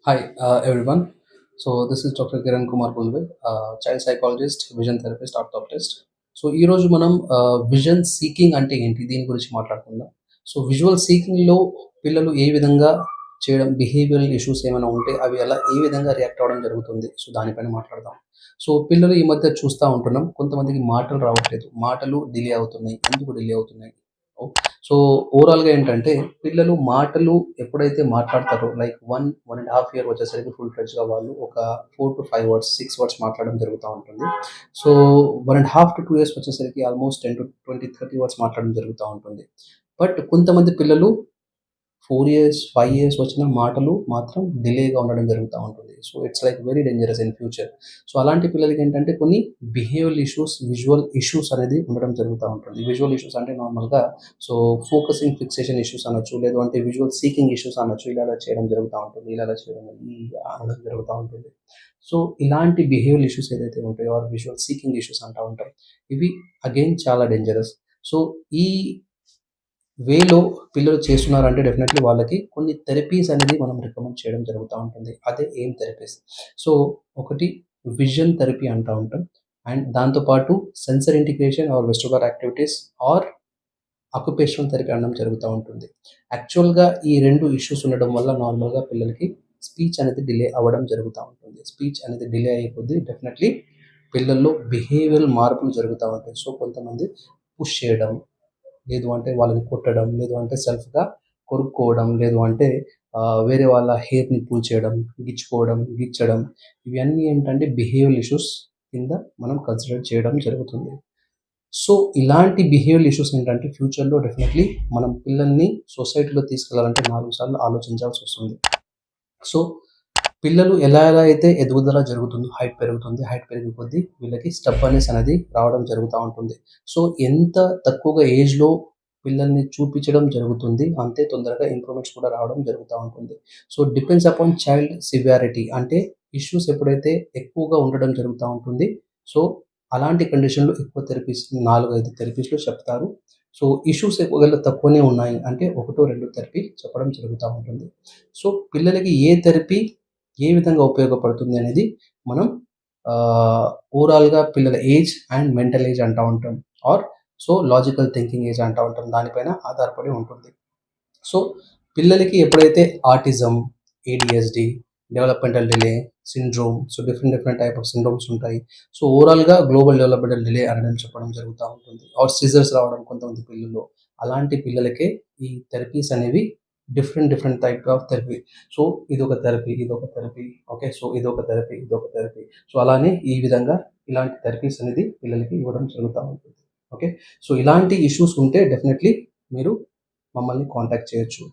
Hi, everyone. So this is Dr. Kiran Kumar Pulve, child psychologist, vision therapist, orthoptist. So ఈరోజు మనం vision seeking అంటే ఏంటి దీని గురించి మాట్లాడుకుందాం. సో విజువల్ సీకింగ్లో పిల్లలు ఏ విధంగా చేయడం, బిహేవియరల్ ఇష్యూస్ ఏమైనా ఉంటే అవి ఎలా ఏ విధంగా రియాక్ట్ అవ్వడం జరుగుతుంది, సో దానిపైన మాట్లాడదాం. సో పిల్లలు ఈ మధ్య చూస్తూ ఉంటున్నాం, కొంతమందికి మాటలు రావట్లేదు, మాటలు డిలే అవుతున్నాయి. ఎందుకు డిలే అవుతున్నాయి? సో ఓవరాల్‌గా ఏంటంటే పిల్లలు మాటలు ఎప్పుడైతే మాట్లాడతారో లైక్ 1 ఇయర్ వచ్చేసరికి ఫుల్ ఫ్లెడ్జ్‌గా వాళ్ళు ఒక 4-5 వర్డ్స్, 6 వర్డ్స్ మాట్లాడడం జరుగుతా ఉంటుంది. సో 1 ½ to 2 ఇయర్స్ వచ్చేసరికి ఆల్మోస్ట్ 10-20-30 వర్డ్స్ మాట్లాడడం జరుగుతా ఉంటుంది. బట్ కొంతమంది పిల్లలు 4 ఇయర్స్, 5 ఇయర్స్ వచ్చిన మాటలు మాత్రం డిలేగా ఉండడం జరుగుతా ఉంటుంది. So it's like very dangerous in future. So అలాంటి పిల్లలకి ఏంటంటే కొన్ని బిహేవియరల్ ఇష్యూస్, విజువల్ ఇష్యూస్ అనేది ఉండడం జరుగుతా ఉంటుంది. విజువల్ ఇష్యూస్ అంటే నార్మల్‌గా సో ఫోకసింగ్, ఫిక్సేషన్ ఇష్యూస్ అనొచ్చు. లేదు అంటే విజువల్ సీకింగ్ ఇష్యూస్ అనొచ్చు. ఇలా చేయడం జరుగుతా ఉంటుంది. ఇలా చేయడం అనడం జరుగుతా ఉంటుంది. సో ఇలాంటి బిహేవియరల్ ఇష్యూస్ ఏదైతే ఉంటాయో ఆర్ విజువల్ సీకింగ్ ఇష్యూస్ అంటా ఉంటాం. ఇవి అగైన్ చాలా డేంజరస్. సో ఈ వేలో పిల్లలు చేస్తున్నారంటే డెఫినెట్లీ వాళ్ళకి కొన్ని థెరపీస్ అనేది మనం రికమెండ్ చేయడం జరుగుతూ ఉంటుంది. అదే ఏం థెరపీస్? సో ఒకటి విజన్ థెరపీ అంటా ఉంటాం. అండ్ దాంతోపాటు sensor integration or vestibular activities or occupational therapy అనడం జరుగుతూ ఉంటుంది. యాక్చువల్‌గా ఈ 2 ఇష్యూస్ ఉండడం వల్ల నార్మల్‌గా పిల్లలకి స్పీచ్ అనేది డిలే అవ్వడం జరుగుతూ ఉంటుంది. స్పీచ్ అనేది డిలే అయ్యే కొద్దీ డెఫినెట్లీ పిల్లల్లో బిహేవియరల్ మార్పులు జరుగుతా ఉంటాయి. సో కొంతమంది పుష్ చేయడం, లేదు అంటే వాళ్ళని కొట్టడం, లేదు అంటే సెల్ఫ్‌గా కొరుక్కోవడం, లేదు అంటే వేరే వాళ్ళ హెయిర్‌ని పుల్ చేయడం, గిచ్చుకోవడం, గిచ్చడం, ఇవన్నీ ఏంటంటే బిహేవియరల్ ఇష్యూస్ కింద మనం కన్సిడర్ చేయడం జరుగుతుంది. సో ఇలాంటి బిహేవియరల్ ఇష్యూస్ ఏంటంటే ఫ్యూచర్‌లో డెఫినెట్‌లీ మనం పిల్లల్ని సొసైటీలో తీసుకెళ్లాలంటే 4 సార్లు ఆలోచించాల్సొస్తుంది. సో పిల్లలు ఎలా అయితే ఎదుగుదల జరుగుతుందో, హైట్ పెరుగుతుంది. హైట్ పెరిగే కొద్దీ వీళ్ళకి స్టబ్బర్నెస్ అనేది రావడం జరుగుతా ఉంటుంది. సో ఎంత తక్కువగా ఏజ్‌లో పిల్లల్ని చూపించడం జరుగుతుంది, అంతే తొందరగా ఇంప్రూవ్‌మెంట్స్ కూడా రావడం జరుగుతా ఉంటుంది. So depends upon child severity అంటే ఇష్యూస్ ఎప్పుడైతే ఎక్కువగా ఉండడం జరుగుతా ఉంటుంది. సో అలాంటి కండిషన్‌లో ఎక్కువ థెరపీస్ 4, 5 థెరపీస్‌లో చెప్తారు. సో ఇష్యూస్ ఒకవేళ తక్కువనే ఉన్నాయి అంటే 1, 2 థెరపీ చెప్పడం జరుగుతా ఉంటుంది. సో పిల్లలకి ఏ థెరపీ ఏ విధంగా ఉపయోగపడుతుంది అనేది మనం ఓవరాల్‌గా పిల్లల ఏజ్ అండ్ మెంటల్ ఏజ్ అంటా ఉంటాం. Or so logical thinking age అంటా ఉంటాం. దానిపైన ఆధారపడి ఉంటుంది. సో పిల్లలకి ఎప్పుడైతే autism, ADHD, developmental delay, syndrome, so different different type of syndromes ఉంటాయి. సో ఓవరాల్‌గా గ్లోబల్ డెవలప్‌మెంటల్ డిలే అనడం చెప్పడం జరుగుతా ఉంటుంది. ఆర్ సిజర్స్ రావడం కొంతమంది పిల్లల్లో. అలాంటి పిల్లలకే ఈ థెరపీస్ అనేవి different different type of therapy. So ఇదొక థెరపీ, ఇదొక థెరపీ. ఓకే. సో ఇదొక థెరపీ, ఇదొక థెరపీ. సో అలానే ఈ విధంగా ఇలాంటి థెరపీస్ అనేది పిల్లలకి ఇవ్వడం జరుగుతా ఉంటుంది. ఓకే. సో ఇలాంటి ఇష్యూస్ ఉంటే డెఫినెట్‌లీ మీరు మమ్మల్ని కాంటాక్ట్ చేయొచ్చు.